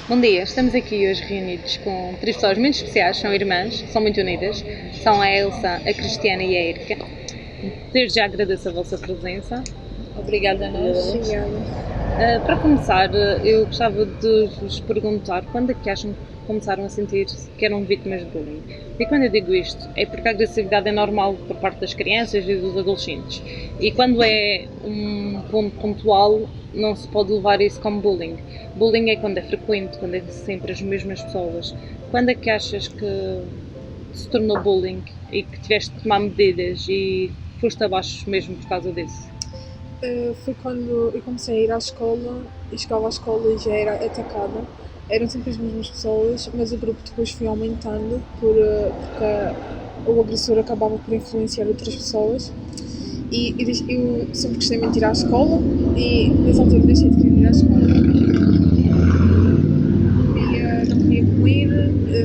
Bom dia, estamos aqui hoje reunidos com três pessoas muito especiais, são irmãs, são muito unidas, são a Elsa, a Cristiana e a Erika. Desde já agradeço a vossa presença. Obrigada a nós. Obrigada. Para começar, eu gostava de vos perguntar quando é que acham que começaram a sentir que eram vítimas de bullying? E quando eu digo isto, é porque a agressividade é normal por parte das crianças e dos adolescentes. E quando é um ponto pontual, não se pode levar isso como bullying. Bullying é quando é frequente, quando é sempre as mesmas pessoas. Quando é que achas que se tornou bullying e que tiveste de tomar medidas e foste abaixo mesmo por causa disso? Foi quando eu comecei a ir à escola e chegava à escola e já era atacada. Eram sempre as mesmas pessoas, mas o grupo depois foi aumentando porque o agressor acabava por influenciar outras pessoas. E eu sempre gostei muito de ir à escola e nessa altura deixei de querer ir à escola. Não queria comer,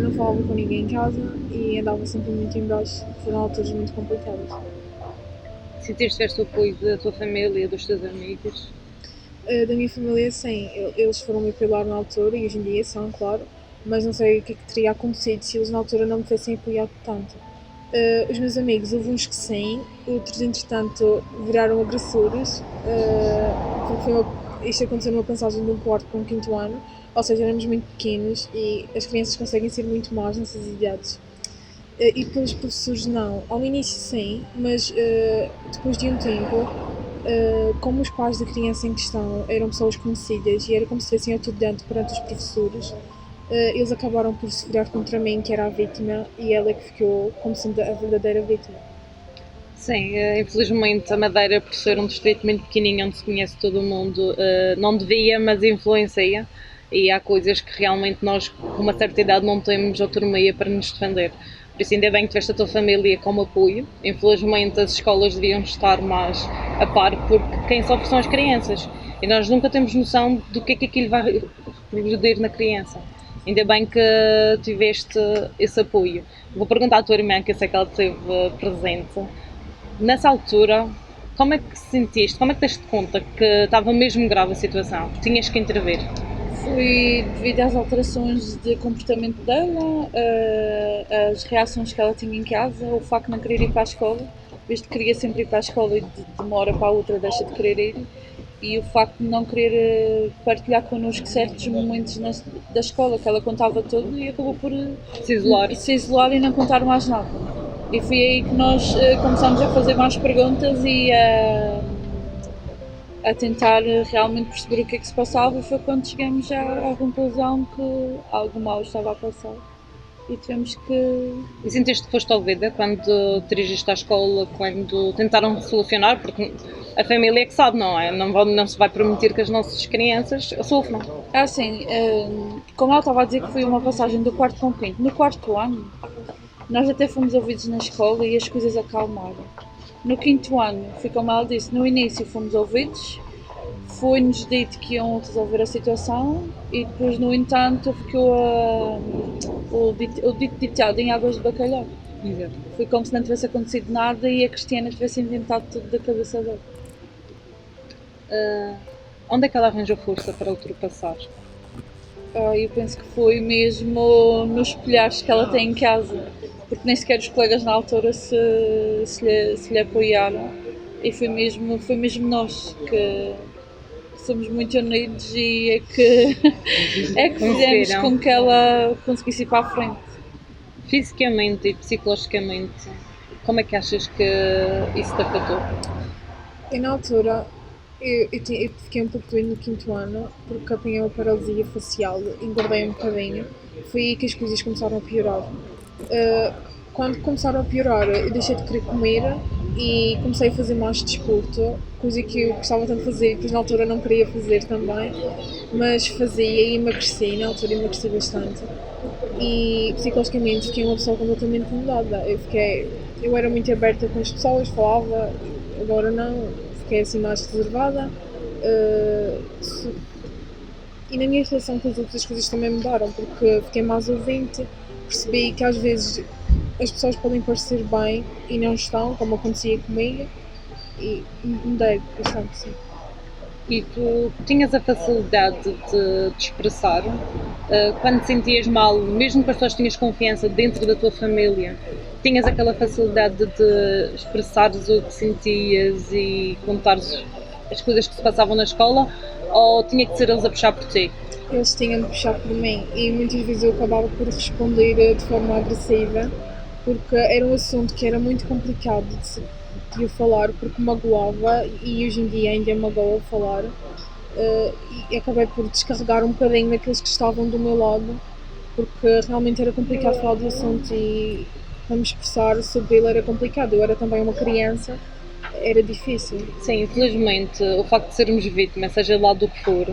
não falava com ninguém em casa e andava sempre muito em baixo. Foram alturas muito complicadas. Sentiste o apoio da tua família, dos teus amigos? Da minha família, sim, eles foram me apoiar na altura e hoje em dia são, claro, mas não sei o que é que teria acontecido se eles na altura não me tivessem apoiado tanto. Os meus amigos, houve uns que sim, outros entretanto viraram agressores, porque isto aconteceu numa passagem de um quarto para um quinto ano, ou seja, éramos muito pequenos e as crianças conseguem ser muito más nessas idades. E pelos professores não, ao início sim, mas depois de um tempo, como os pais da criança em questão eram pessoas conhecidas e era como se estivessem atuando perante os professores, eles acabaram por se virar contra mim, que era a vítima, e ela é que ficou como sendo a verdadeira vítima. Sim, infelizmente a Madeira, por ser um distrito muito pequenininho onde se conhece todo o mundo, não devia, mas influencia. E há coisas que realmente nós, com uma certa idade, não temos autonomia para nos defender. Por isso, ainda bem que tiveste a tua família como apoio. Infelizmente, as escolas deviam estar mais a par, porque quem sofre são as crianças. E nós nunca temos noção do que é que aquilo vai progredir na criança. Ainda bem que tiveste esse apoio. Vou perguntar à tua irmã, que eu sei que ela esteve presente. Nessa altura, como é que sentiste, como é que deste conta que estava mesmo grave a situação? Tinhas que intervir? Foi devido às alterações de comportamento dela, as reações que ela tinha em casa, o facto de não querer ir para a escola, visto que queria sempre ir para a escola e de uma hora para a outra deixa de querer ir, e o facto de não querer partilhar connosco certos momentos da escola, que ela contava tudo e acabou por se isolar e não contar mais nada. E foi aí que nós começámos a fazer mais perguntas e a tentar realmente perceber o que é que se passava, e foi quando chegamos à conclusão que algo mal estava a passar e tivemos que... E sentiste que foste ouvida quando te dirigiste à escola, quando tentaram solucionar? Porque a família é que sabe, não é? Não se vai permitir que as nossas crianças sofram. Assim, como ela estava a dizer que foi uma passagem do quarto para o quinto, no quarto ano nós até fomos ouvidos na escola e as coisas acalmaram. No quinto ano, foi como ela disse, no início fomos ouvidos, foi-nos dito que iam resolver a situação e depois, no entanto, ficou o dito ditado em águas de bacalhau. Exato. Foi como se não tivesse acontecido nada e a Cristiana tivesse inventado tudo da cabeça dela. Onde é que ela arranjou força para ultrapassar? Eu penso que foi mesmo nos espelhares que ela tem em casa, porque nem sequer os colegas na altura se lhe apoiaram, e foi mesmo nós que somos muito unidos e é que fizemos com que ela conseguisse ir para a frente. Fisicamente e psicologicamente, como é que achas que isso te afetou? E na altura eu fiquei um pouco doente no quinto ano porque apanhei uma paralisia facial, engordei um bocadinho. Foi aí que as coisas começaram a piorar. Quando começaram a piorar, eu deixei de querer comer e comecei a fazer mais desporto, coisa que eu gostava tanto de fazer e depois na altura não queria fazer também, mas fazia e emagreci, na altura emagreci bastante. E psicologicamente fiquei uma pessoa completamente mudada. Eu era muito aberta com as pessoas, falava, agora não, fiquei assim mais reservada. E na minha relação com os outros as coisas também mudaram, porque fiquei mais ouvinte, percebi que às vezes as pessoas podem parecer bem e não estão, como acontecia comigo, e mudei bastante, sim. E tu tinhas a facilidade de te expressar quando te sentias mal, mesmo com as pessoas que tinhas confiança dentro da tua família, tinhas aquela facilidade de expressares o que sentias e contares as coisas que se passavam na escola, ou tinha que ser eles a puxar por ti? Eles tinham de puxar por mim e muitas vezes eu acabava por responder de forma agressiva porque era um assunto que era muito complicado de eu falar porque magoava e hoje em dia ainda magoa falar e acabei por descarregar um bocadinho naqueles que estavam do meu lado porque realmente era complicado falar do assunto e para me expressar sobre ele era complicado. Eu era também uma criança, era difícil. Sim, infelizmente, o facto de sermos vítimas, seja lá do que for,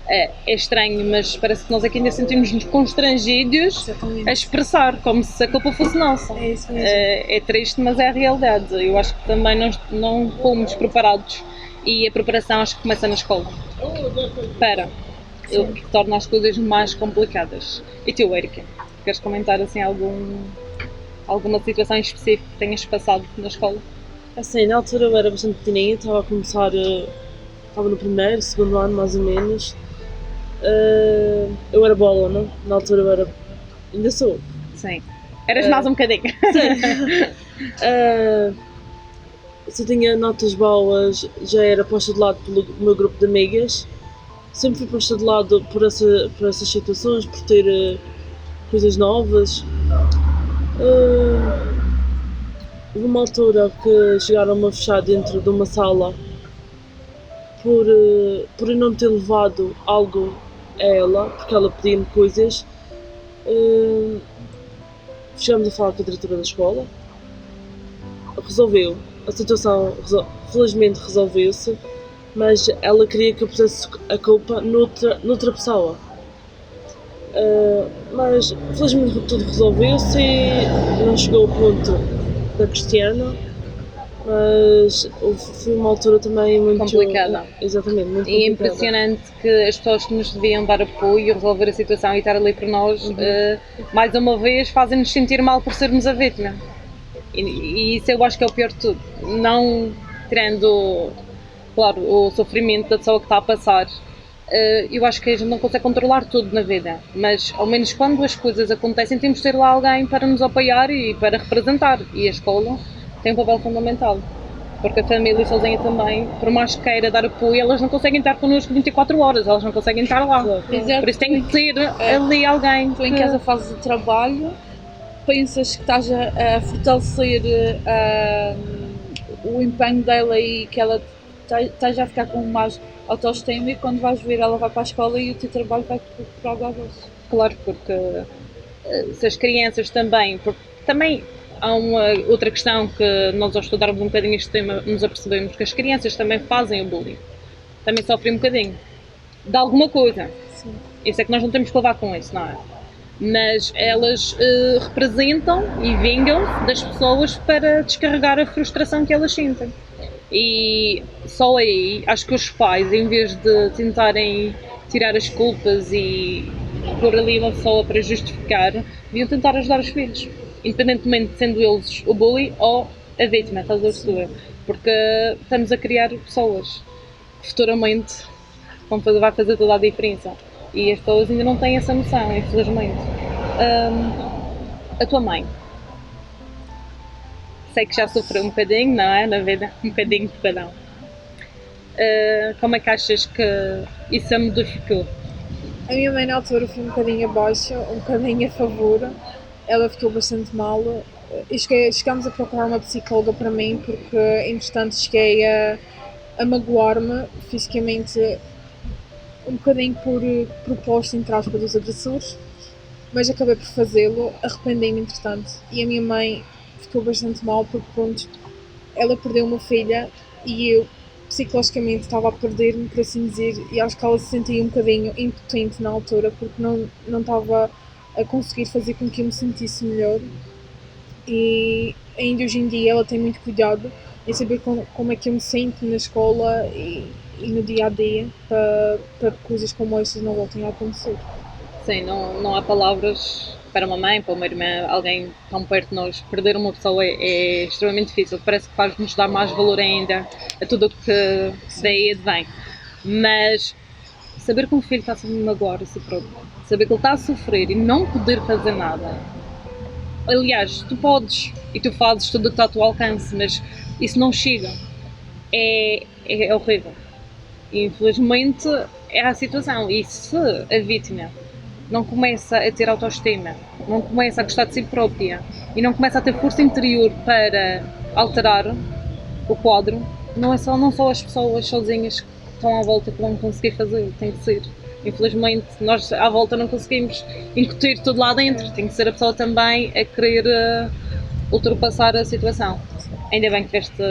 é estranho, mas parece que nós aqui ainda sentimos-nos constrangidos Exatamente. a expressar, como se a culpa fosse nossa. É isso mesmo. É triste, mas é a realidade. Eu acho que também não fomos preparados e a preparação acho que começa na escola. Para o que torna as coisas mais complicadas. E tu, Erika, queres comentar assim alguma situação em específico que tenhas passado na escola? Assim, na altura eu era bastante pequenininha, estava a começar, estava no primeiro, segundo ano mais ou menos. Eu era boa aluna, na altura eu era, ainda sou. Sim. Eras mais um bocadinho. Se eu tinha notas boas, já era posta de lado pelo meu grupo de amigas. Sempre fui posta de lado por essas situações, por ter coisas novas. Houve uma altura que chegaram-me a fechar dentro de uma sala por eu não ter levado algo a ela, porque ela pedia-me coisas. Chegámos a falar com a diretora da escola. Resolveu. A situação felizmente resolveu-se, mas ela queria que eu pusesse a culpa noutra pessoa. Mas felizmente tudo resolveu-se e não chegou ao ponto da Cristiana, mas foi uma altura também muito complicada. Exatamente, muito complicada. E é impressionante que as pessoas que nos deviam dar apoio, resolver a situação e estar ali por nós, mais uma vez fazem-nos sentir mal por sermos a vítima. E isso eu acho que é o pior de tudo. Não tirando, claro, o sofrimento da pessoa que está a passar. Eu acho que a gente não consegue controlar tudo na vida, mas ao menos quando as coisas acontecem temos de ter lá alguém para nos apoiar e para representar, e a escola tem um papel fundamental, porque a família sozinha também, por mais que queira dar apoio, elas não conseguem estar connosco 24 horas, elas não conseguem estar lá. Exato. Por isso tem que ter ali alguém. Tu em casa fazes o trabalho, pensas que estás a fortalecer o empenho dela e que ela estás a ficar com mais autoestima, e quando vais ver ela vai para a escola e o teu trabalho vai para o abaixo. Claro, porque se as crianças também, porque também há uma outra questão que nós ao estudarmos um bocadinho este tema nos apercebemos que as crianças também fazem o bullying, também sofrem um bocadinho de alguma coisa. Sim. Isso é que nós não temos que levar com isso, não é? Mas elas representam e vingam-se das pessoas para descarregar a frustração que elas sentem. E só aí, acho que os pais, em vez de tentarem tirar as culpas e pôr ali uma pessoa para justificar, deviam tentar ajudar os filhos, independentemente de sendo eles o bully ou a vítima, estás a perceber? Porque estamos a criar pessoas que futuramente vai fazer toda a diferença. E as pessoas ainda não têm essa noção, infelizmente. A tua mãe, sei que já sofreu um bocadinho, não é? Na vida, um bocadinho de cada um. Como é que achas que isso a modificou? A minha mãe na altura foi um bocadinho abaixo, um bocadinho a favor. Ela ficou bastante mal. Chegámos a procurar uma psicóloga para mim porque, entretanto, cheguei a magoar-me fisicamente um bocadinho por proposta, entre aspas, dos agressores, mas acabei por fazê-lo, arrependi-me entretanto. E a minha mãe ficou bastante mal porque, pronto, ela perdeu uma filha e eu psicologicamente estava a perder-me, por assim dizer, e acho que ela se sentia um bocadinho impotente na altura porque não estava a conseguir fazer com que eu me sentisse melhor. E ainda hoje em dia ela tem muito cuidado em saber como é que eu me sinto na escola e no dia a dia para coisas como estas não voltem a acontecer. Sim, não há palavras para uma mãe, para uma irmã, alguém tão perto de nós. Perder uma pessoa é extremamente difícil, parece que faz-nos dar mais valor ainda a tudo o que daí advém. Mas saber que um filho está a se magoar a si próprio, saber que ele está a sofrer e não poder fazer nada. Aliás, tu podes e tu fazes tudo o que está ao teu alcance, mas isso não chega. É horrível. E, infelizmente é a situação. E se a vítima não começa a ter autoestima, não começa a gostar de si própria e não começa a ter força interior para alterar o quadro, não são as pessoas sozinhas que estão à volta que vão conseguir fazer, tem que ser. Infelizmente, nós à volta não conseguimos incutir tudo lá dentro, tem que ser a pessoa também a querer ultrapassar a situação. Ainda bem que tiveste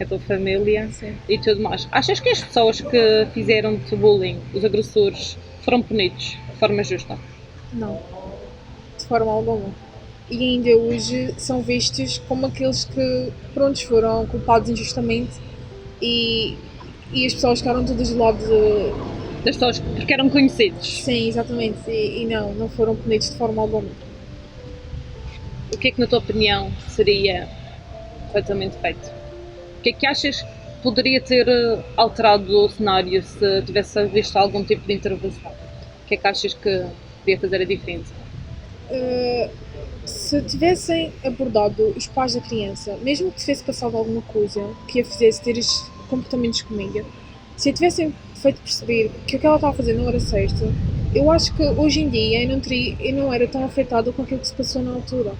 a tua família. Sim. E tudo mais. Achas que as pessoas que fizeram-te bullying, os agressores, foram punidos de forma justa? Não, de forma alguma. E ainda hoje são vistos como aqueles que, prontos, foram culpados injustamente e as pessoas ficaram todas do lado de... Das pessoas porque eram conhecidos. Sim, exatamente. E não foram punidos de forma alguma. O que é que, na tua opinião, seria corretamente feito? O que é que achas que poderia ter alterado o cenário se tivesse visto algum tipo de intervenção? O que é que achas que podia fazer a diferença? Se tivessem abordado os pais da criança, mesmo que tivesse passado alguma coisa que a fizesse ter estes comportamentos comigo, se a tivessem feito perceber que o que ela estava a fazer não era certo, eu acho que hoje em dia eu não era tão afetada com aquilo que se passou na altura.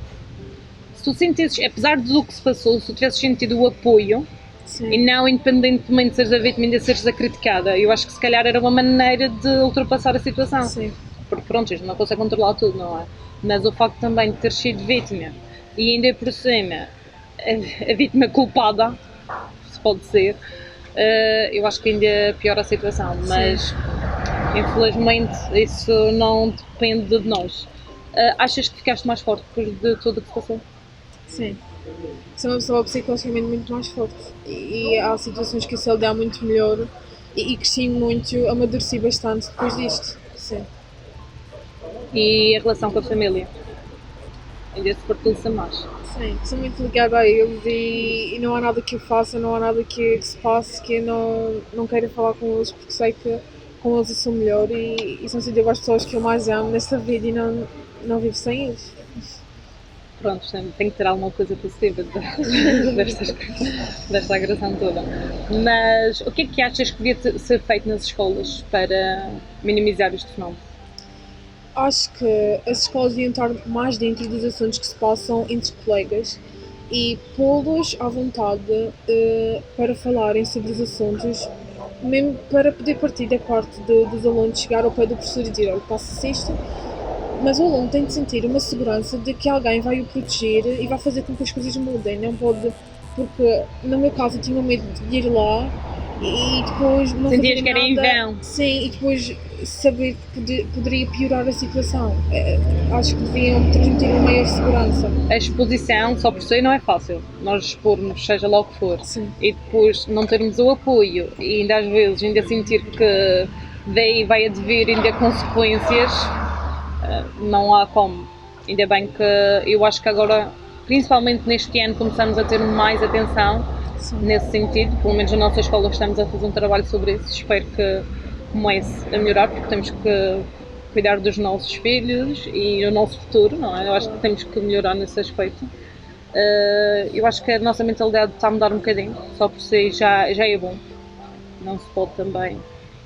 Se tu sentesses, apesar de tudo o que se passou, se tu tivesses sentido o apoio, Sim. e não independentemente de seres a vítima e de seres a criticada, eu acho que se calhar era uma maneira de ultrapassar a situação. Sim. Porque pronto, a gente não consegue controlar tudo, não é? Mas o facto também de ter sido vítima e ainda por cima a vítima culpada, se pode ser, eu acho que ainda piora a situação, mas infelizmente isso não depende de nós. Achas que ficaste mais forte depois de tudo o que se passou? Sim. Sou uma pessoa psicologicamente muito mais forte e há situações que isso dá muito melhor e cresci muito, amadureci bastante depois disto. Sim. E a relação com a família? Ainda se fortaleceu mais? Sim, sou muito ligada a eles e não há nada que eu faça, não há nada que se passe que eu não queira falar com eles porque sei que com eles eu sou melhor e são sido as pessoas que eu mais amo nesta vida e não vivo sem eles. Pronto, tem que ter alguma coisa positiva desta agressão toda. Mas o que é que achas que devia ser feito nas escolas para minimizar este fenómeno? Acho que as escolas deviam estar mais dentro dos assuntos que se passam entre colegas e pô-los à vontade para falarem sobre os assuntos, mesmo para poder partir da parte dos alunos chegar ao pé do professor e dizer: olha, passa-se isto. Mas o aluno tem de sentir uma segurança de que alguém vai o proteger e vai fazer com que as coisas mudem. Não pode, porque no meu caso eu tinha medo de ir lá e depois não Sentias fazer que era em nada. vão. Sim, e depois saber que poderia piorar a situação. Acho que deviam transmitir uma maior segurança. A exposição só por si não é fácil. Nós expormos, seja lá o que for. Sim. E depois não termos o apoio e ainda às vezes ainda sentir que daí vai advir ainda consequências, não há como. Ainda bem que eu acho que agora, principalmente neste ano, começamos a ter mais atenção nesse sentido. Pelo menos na nossa escola estamos a fazer um trabalho sobre isso. Espero que comece a melhorar, porque temos que cuidar dos nossos filhos e do nosso futuro, não é? Eu acho que temos que melhorar nesse aspecto. Eu acho que a nossa mentalidade está a mudar um bocadinho, só por si já é bom. Não se pode também.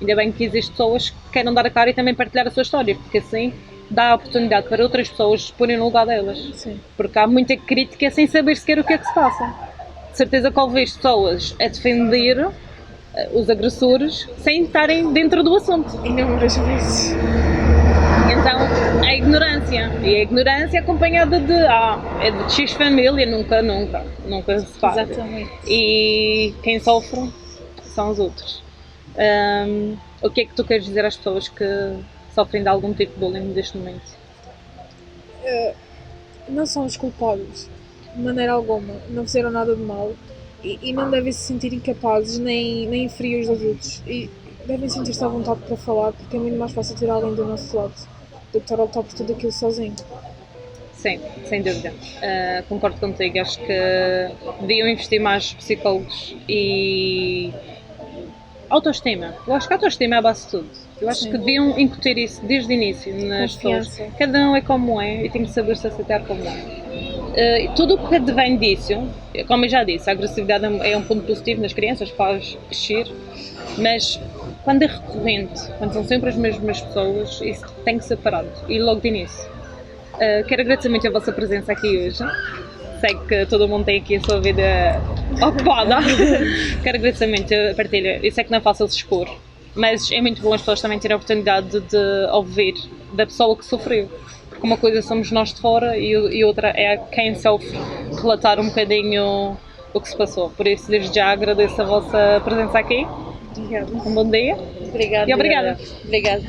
Ainda bem que existem pessoas que querem dar a cara e também partilhar a sua história, porque assim dá a oportunidade para outras pessoas se porem no lugar delas. Sim. Porque há muita crítica sem saber sequer o que é que se passa. De certeza que ouviste pessoas a defender os agressores sem estarem dentro do assunto. Inúmeras vezes. Então, a ignorância. E a ignorância acompanhada de é de X família, nunca se faz. Exatamente. E quem sofre são os outros. O que é que tu queres dizer às pessoas que sofrem de algum tipo de bullying neste momento? Não são os culpados, de maneira alguma. Não fizeram nada de mal e não devem se sentir incapazes nem inferiores aos outros. E devem sentir-se à vontade para falar, porque é muito mais fácil ter alguém do nosso lado do que estar a lutar por tudo aquilo sozinho. Sim, sem dúvida. Concordo contigo. Acho que deviam investir mais psicólogos e autoestima. Eu acho que a autoestima é a base de tudo. Eu acho Sim. que deviam incutir isso desde o início nas pessoas. Confiança. Cada um é como é e tem que saber se aceitar como é. Tudo o que advém disso, como eu já disse, a agressividade é um ponto positivo nas crianças, faz crescer, mas quando é recorrente, quando são sempre as mesmas pessoas, isso tem que ser parado, e logo de início. Quero agradecer muito a vossa presença aqui hoje. Sei que todo mundo tem aqui a sua vida ocupada. Quero agradecer muito a partilha. Eu sei que não é fácil se expor, mas é muito bom as pessoas também terem a oportunidade de ouvir da pessoa que sofreu. Porque uma coisa somos nós de fora e outra é quem sofre relatar um bocadinho o que se passou. Por isso, desde já agradeço a vossa presença aqui. Obrigada. Um bom dia. Obrigada. E obrigada. Obrigada.